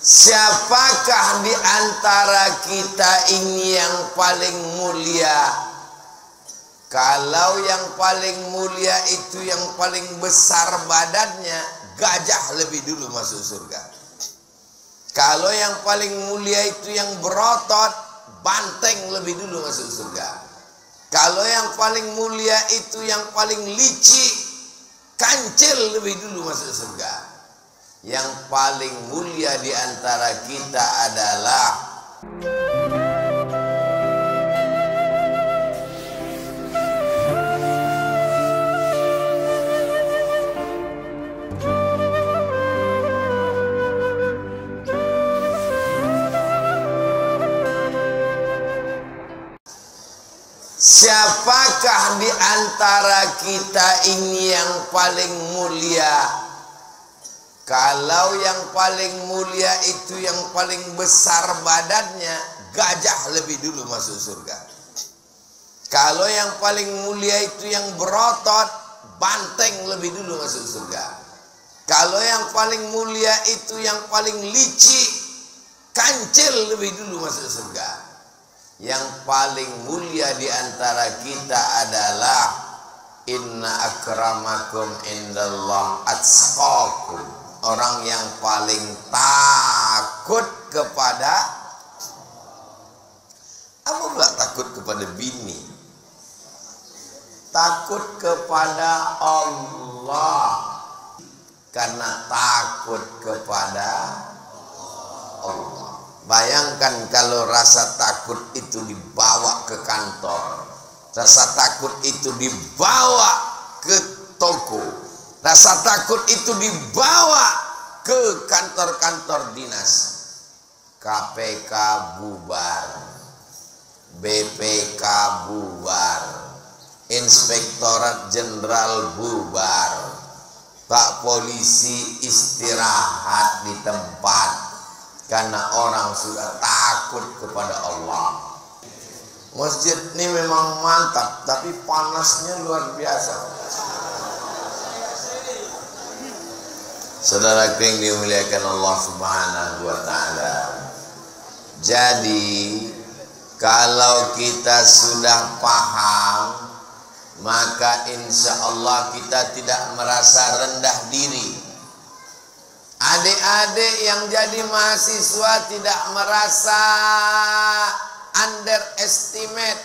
Siapakah di antara kita ini yang paling mulia? Kalau yang paling mulia itu yang paling besar badannya, gajah lebih dulu masuk surga. Kalau yang paling mulia itu yang berotot, banteng lebih dulu masuk surga. Kalau yang paling mulia itu yang paling licik, kancil lebih dulu masuk surga. Yang paling mulia di antara kita adalah siapakah di antara kita ini yang paling mulia? Kalau yang paling mulia itu yang paling besar badannya, gajah lebih dulu masuk surga. Kalau yang paling mulia itu yang berotot, banteng lebih dulu masuk surga. Kalau yang paling mulia itu yang paling licik, kancil lebih dulu masuk surga. Yang paling mulia di antara kita adalah inna akramakum indallah atqakum. Orang yang paling takut kepada apa pula takut kepada bini? Takut kepada Allah. Karena takut kepada Allah. Bayangkan kalau rasa takut itu dibawa ke kantor. Rasa takut itu dibawa ke toko. Rasa takut itu dibawa ke kantor-kantor dinas. KPK bubar, BPK bubar, Inspektorat Jenderal bubar, Pak Polisi istirahat di tempat karena orang sudah takut kepada Allah. Masjid ini memang mantap, tapi panasnya luar biasa. Saudara yang dimuliakan Allah Subhanahu wa ta'ala. Jadi kalau kita sudah paham, maka insya Allah kita tidak merasa rendah diri. Adik-adik yang jadi mahasiswa tidak merasa underestimate,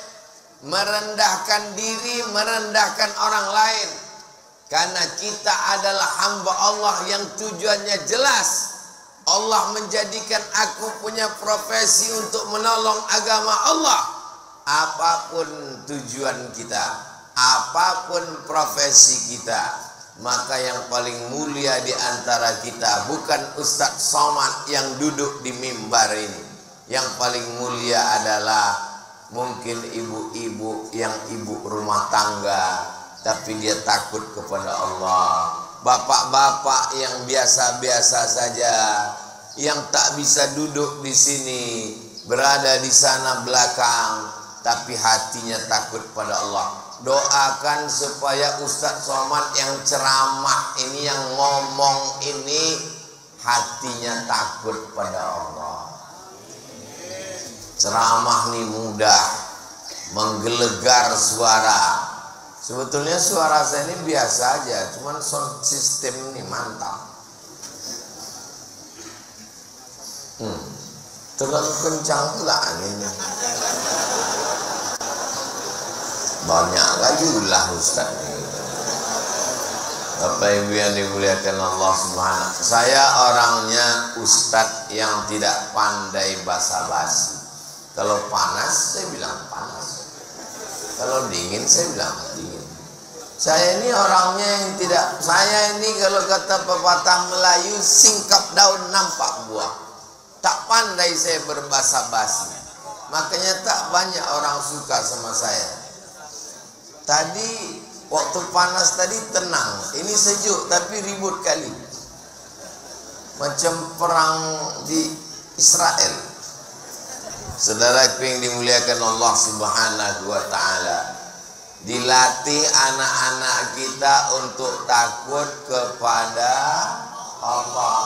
merendahkan diri, merendahkan orang lain. Karena kita adalah hamba Allah yang tujuannya jelas. Allah menjadikan aku punya profesi untuk menolong agama Allah. Apapun tujuan kita, apapun profesi kita, maka yang paling mulia di antara kita bukan Ustadz Somad yang duduk di mimbar ini. Yang paling mulia adalah mungkin ibu-ibu yang ibu rumah tangga, tapi dia takut kepada Allah. Bapak-bapak yang biasa-biasa saja, yang tak bisa duduk di sini, berada di sana belakang, tapi hatinya takut pada Allah. Doakan supaya Ustadz Somad yang ceramah ini, yang ngomong ini, hatinya takut pada Allah. Ceramah ini mudah, menggelegar suara. Sebetulnya suara saya ini biasa aja, cuman sound system ini mantap. Terlalu kencang pula anginnya. Banyak lagi ulah Ustaz. Bapak Ibu yang dimuliakan Allah Subhanahu. Saya orangnya Ustaz yang tidak pandai basa-basi. Kalau panas saya bilang panas. Kalau dingin saya bilang dingin. Saya ini orangnya yang tidak, saya ini kalau kata pepatah Melayu, singkap daun nampak buah. Tak pandai saya berbasa-basi. Makanya tak banyak orang suka sama saya. Tadi waktu panas tadi tenang, ini sejuk tapi ribut kali. Macam perang di Israel. Saudaraku yang dimuliakan Allah Subhanahu wa ta'ala, dilatih anak-anak kita untuk takut kepada Allah.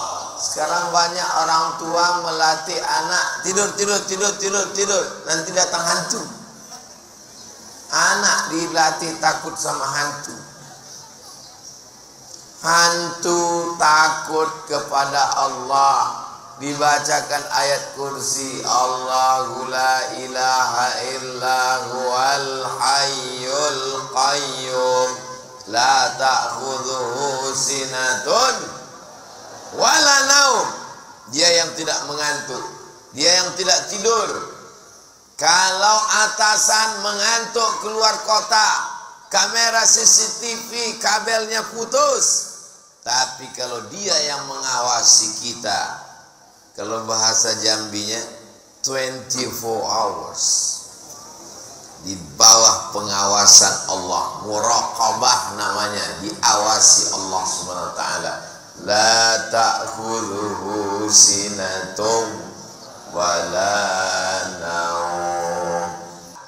Sekarang banyak orang tua melatih anak tidur, nanti datang hantu. Anak dilatih takut sama hantu. Hantu takut kepada Allah. Dibacakan ayat kursi, Allahu la ilaha illa huwal hayyul qayyum la ta'khudhuhu sinatun wala naum. Dia yang tidak mengantuk, dia yang tidak tidur. Kalau atasan mengantuk keluar kota, kamera CCTV kabelnya putus. Tapi kalau dia yang mengawasi kita, kalau bahasa Jambinya 24 hours di bawah pengawasan Allah, muraqabah namanya, diawasi Allah Subhanahu wa taala. La ta'khudhuhu sinatun wala naum.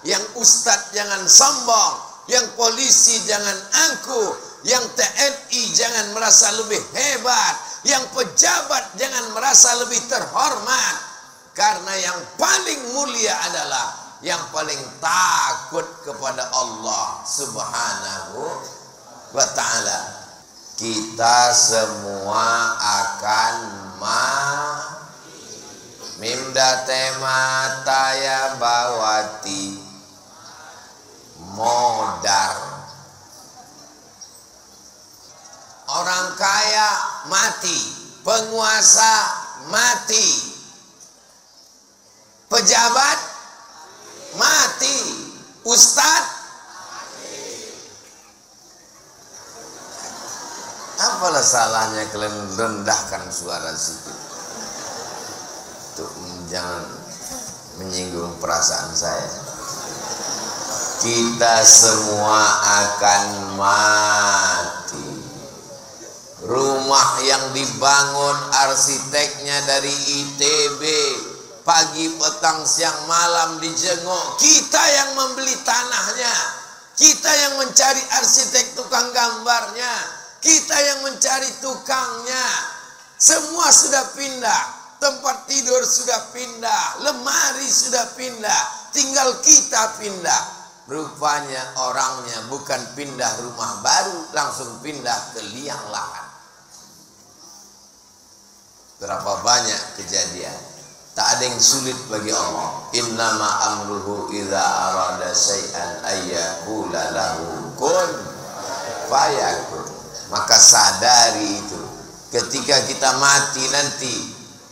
Yang ustadz jangan sombong, yang polisi jangan angkuh, yang TNI jangan merasa lebih hebat, yang pejabat jangan merasa lebih terhormat. Karena yang paling mulia adalah yang paling takut kepada Allah Subhanahu wa ta'ala. Kita semua akan mimda tema taya bawati modar. Orang kaya mati, penguasa mati, pejabat mati, ustadz mati. Apalah salahnya kalian rendahkan suara sedikit? Tuh, jangan menyinggung perasaan saya. Kita semua akan mati. Rumah yang dibangun arsiteknya dari ITB, pagi petang siang malam dijenguk, kita yang membeli tanahnya, kita yang mencari arsitek tukang gambarnya, kita yang mencari tukangnya. Semua sudah pindah, tempat tidur sudah pindah, lemari sudah pindah, tinggal kita pindah. Rupanya orangnya bukan pindah rumah baru, langsung pindah ke liang lahat. Berapa banyak kejadian. Tak ada yang sulit bagi Allah. Innama amruhu idza arada syai'an ayyaqula lahu kun fayakun. Maka sadari itu. Ketika kita mati nanti,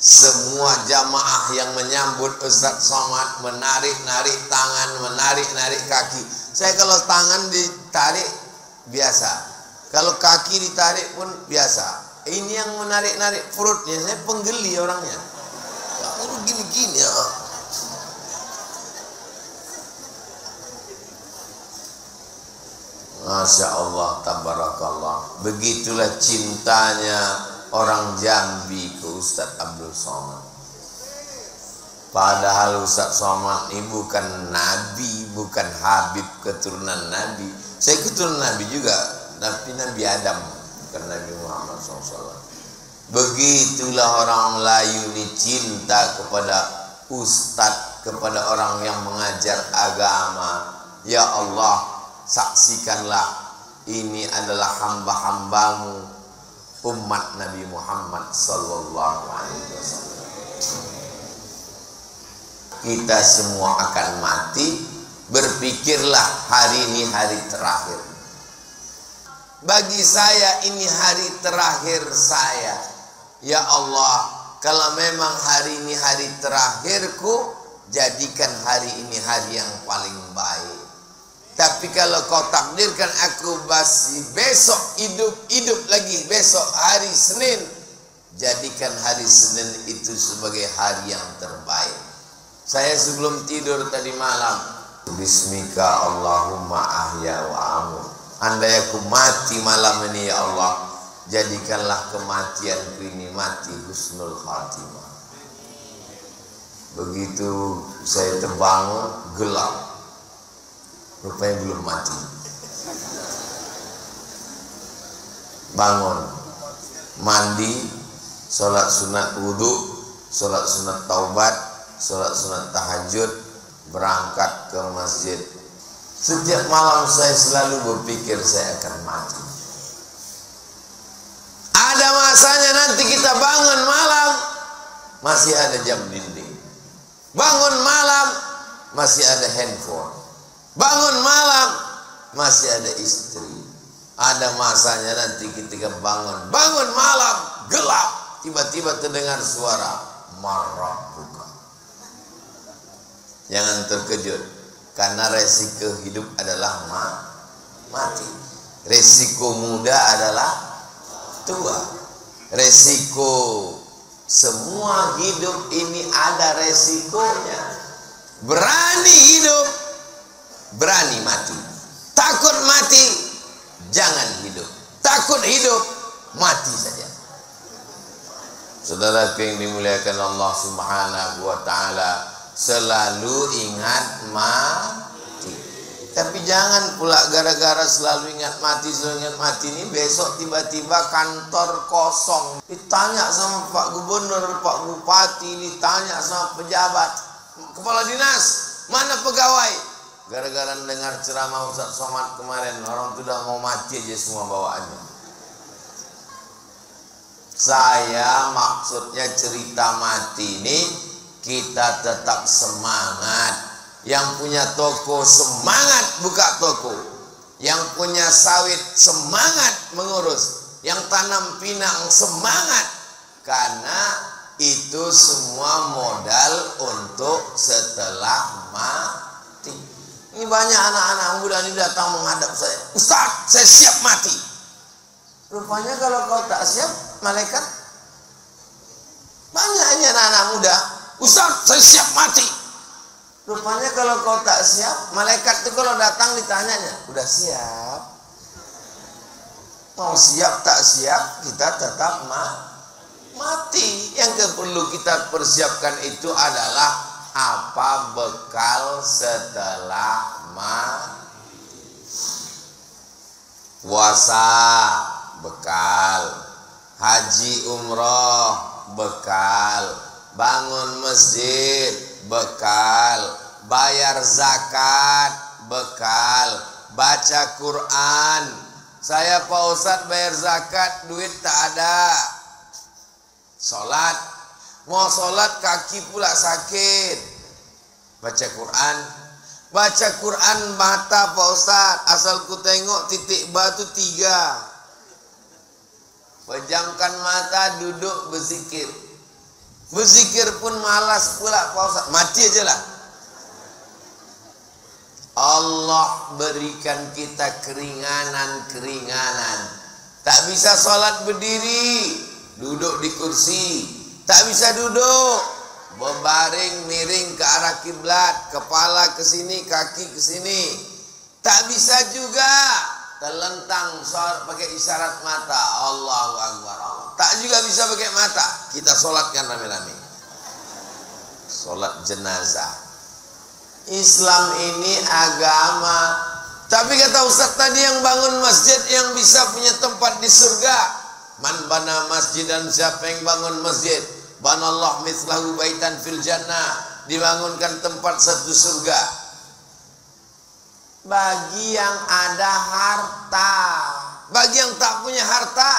semua jamaah yang menyambut Ustaz Somad menarik-narik tangan, menarik-narik kaki. Saya kalau tangan ditarik biasa, kalau kaki ditarik pun biasa. Ini yang menarik-narik perutnya, saya penggeli orangnya. Aku gini-gini ya. Masya Allah, tabarakallah. Begitulah cintanya orang Jambi ke Ustadz Abdul Somad. Padahal Ustadz Somad ini bukan nabi, bukan habib keturunan nabi. Saya keturunan nabi juga, tapi Nabi Adam, bukan Nabi Muhammad SAW. Begitulah orang Melayu ini cinta kepada Ustadz, kepada orang yang mengajar agama. Ya Allah, saksikanlah ini adalah hamba-hambamu, umat Nabi Muhammad sallallahu alaihi wasallam. Kita semua akan mati. Berpikirlah hari ini hari terakhir. Bagi saya ini hari terakhir saya. Ya Allah, kalau memang hari ini hari terakhirku, jadikan hari ini hari yang paling baik. Tapi kalau kau takdirkan aku masih besok hidup lagi, besok hari Senin, jadikan hari Senin itu sebagai hari yang terbaik. Saya sebelum tidur tadi malam, Bismika Allahumma ahya wa amut. Andai aku mati malam ini ya Allah, jadikanlah kematianku ini mati husnul khatimah. Begitu saya terbangun, gelap. Rupanya belum mati. Bangun, mandi, sholat sunat wudhu, sholat sunat taubat, sholat sunat tahajud, berangkat ke masjid. Setiap malam saya selalu berpikir saya akan mati. Ada masanya nanti kita bangun malam masih ada jam dinding. Bangun malam masih ada handphone. Bangun malam masih ada istri. Ada masanya nanti ketika bangun malam gelap, tiba-tiba terdengar suara marah buka. Jangan terkejut, karena resiko hidup adalah mati. Resiko muda adalah tua. Resiko semua hidup ini ada resikonya. Berani hidup, berani mati. Takut mati, jangan hidup. Takut hidup, mati saja. Saudara yang dimuliakan Allah Subhanahu wa taala, selalu ingat mati. Tapi jangan pula gara-gara selalu ingat mati ini besok tiba-tiba kantor kosong. Ditanya sama Pak Gubernur, Pak Bupati, ditanya sama pejabat, kepala dinas, mana pegawai? Gara-gara dengar ceramah Ustaz Somad kemarin, orang sudah mau mati aja semua bawaannya. Saya maksudnya cerita mati ini kita tetap semangat. Yang punya toko semangat buka toko. Yang punya sawit semangat mengurus. Yang tanam pinang semangat. Karena itu semua modal untuk setelah mati. Ini banyak anak-anak muda ini datang menghadap saya. Ustaz, saya siap mati. Rupanya kalau kau tak siap, malaikat. Banyaknya anak-anak muda. Ustaz, saya siap mati. Rupanya kalau kau tak siap, malaikat itu kalau datang ditanyanya, udah siap? Mau siap tak siap, kita tetap mati. Yang perlu kita persiapkan itu adalah apa bekal setelah mati. Puasa, bekal. Haji umroh, bekal. Bangun masjid, bekal. Bayar zakat, bekal. Baca Quran. Saya Pak Ustadz bayar zakat, duit tak ada. Sholat, mau sholat kaki pula sakit. Baca Quran. Baca Quran mata Pak Ustadz, asal ku tengok titik batu 3. Pejamkan mata, duduk berzikir. Berzikir pun malas pula Pak Ustadz, mati aja lah. Allah berikan kita keringanan-keringanan. Tak bisa sholat berdiri, duduk di kursi. Tak bisa duduk, berbaring miring ke arah kiblat, kepala ke sini, kaki ke sini. Tak bisa juga terlentang sholat pakai isyarat mata. Allahu Akbar. Tak juga bisa pakai mata. Kita sholatkan rame-rame. Sholat jenazah. Islam ini agama. Tapi kata Ustaz tadi, yang bangun masjid yang bisa punya tempat di surga. Man bana masjidan, siapa yang bangun masjid, banallah mithlahu baitan fil jannah, dibangunkan tempat satu surga. Bagi yang ada harta, bagi yang tak punya harta,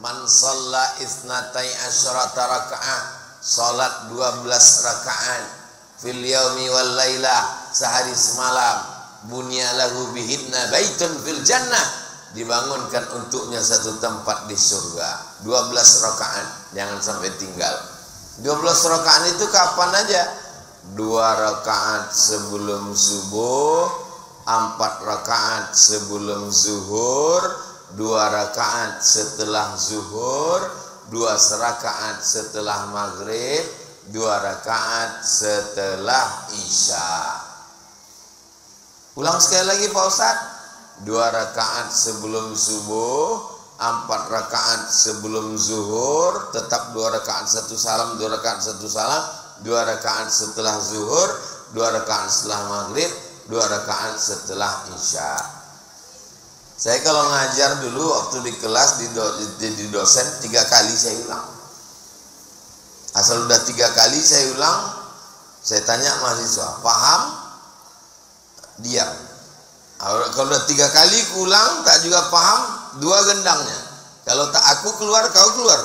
man shalla itsnatai asyarata rakaat, salat 12 rakaat fil yaumi wal lailah, sehari semalam, bunya lahu bihinna baitun fil jannah, dibangunkan untuknya satu tempat di surga. 12 rakaat, jangan sampai tinggal. 12 rakaat itu kapan aja? 2 rakaat sebelum subuh, 4 rakaat sebelum zuhur, 2 rakaat setelah zuhur, 2 rakaat setelah maghrib, 2 rakaat setelah isya. Ulang sekali lagi Pak Ustaz. 2 rakaat sebelum subuh, 4 rakaat sebelum zuhur, tetap 2 rakaat satu salam, 2 rakaat satu salam, 2 rakaat setelah zuhur, 2 rakaat setelah maghrib, 2 rakaat setelah isya. Saya kalau ngajar dulu waktu di kelas di dosen 3 kali saya ulang. Asal udah 3 kali saya ulang, saya tanya mahasiswa, paham? Diam. Kalau udah 3 kali ulang tak juga paham, 2 gendangnya. Kalau tak aku keluar, kau keluar.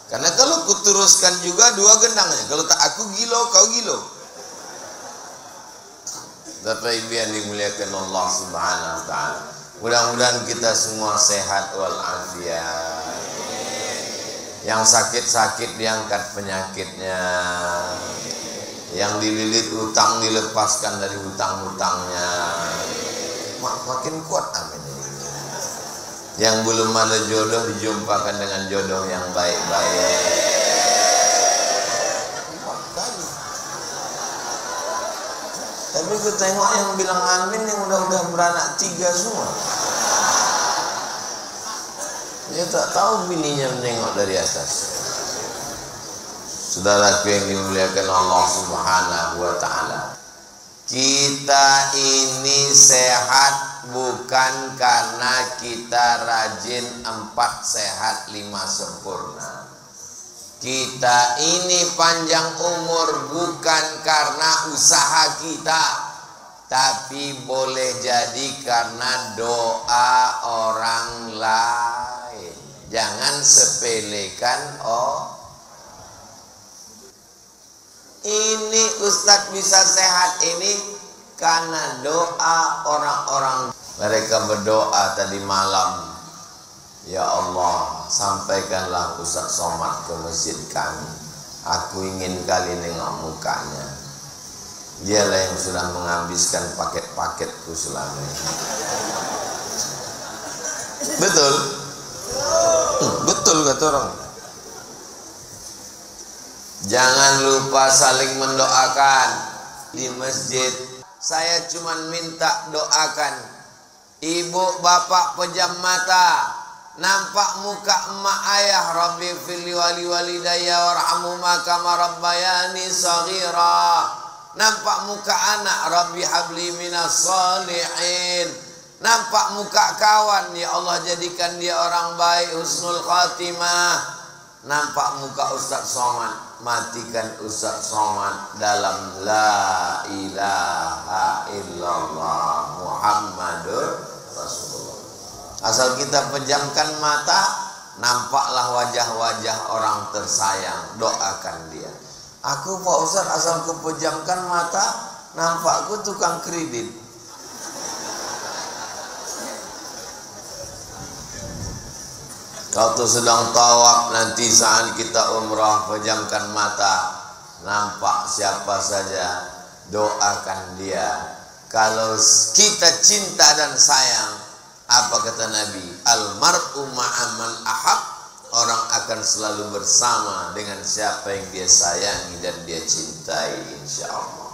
Karena kalau kuteruskan juga 2 gendangnya. Kalau tak aku gilo, kau gilo. Bapak Ibu yang dimuliakan Allah Subhanahu wa taala. Mudah-mudahan kita semua sehat walafiat. Yang sakit-sakit diangkat penyakitnya. Yang dililit utang dilepaskan dari hutang-hutangnya. Makin kuat amin. Yang belum ada jodoh dijumpakan dengan jodoh yang baik-baik. Tapi aku tengok yang bilang amin yang udah beranak 3 semua. Dia tak tahu bininya menengok dari atas. Saudaraku yang dimuliakan Allah Subhanahu wa taala. Kita ini sehat bukan karena kita rajin 4 sehat 5 sempurna. Kita ini panjang umur bukan karena usaha kita, tapi boleh jadi karena doa orang lain. Jangan sepelekan ini Ustadz bisa sehat ini karena doa orang-orang. Mereka berdoa tadi malam, ya Allah, sampaikanlah Ustadz Somad ke masjid kami. Aku ingin kali nengok mukanya. Dialah yang sudah menghabiskan paket-paketku selama ini. Betul? Betul kata orang. Jangan lupa saling mendoakan di masjid. Saya cuma minta doakan ibu bapak pejam mata, nampak muka emak ayah, Rabbi fili wali walidayya warhamhuma kama rabbayani shaghira. Nampak muka anak, Rabbi habli minas shalihin. Nampak muka kawan, ya Allah jadikan dia orang baik, husnul khatimah. Nampak muka Ustadz Somad, matikan Ustadz Somad dalam la ilaha illallah Muhammadur Rasulullah. Asal kita pejamkan mata, nampaklah wajah-wajah orang tersayang, doakan dia. Aku Pak Ustadz asal kupejamkan mata, nampakku tukang kredit. Kalau sedang tawaf nanti saat kita umrah, pejamkan mata, nampak siapa saja, doakan dia. Kalau kita cinta dan sayang, apa kata Nabi? Al-mar'u ma'aman ahab. Orang akan selalu bersama dengan siapa yang dia sayangi dan dia cintai, insya Allah.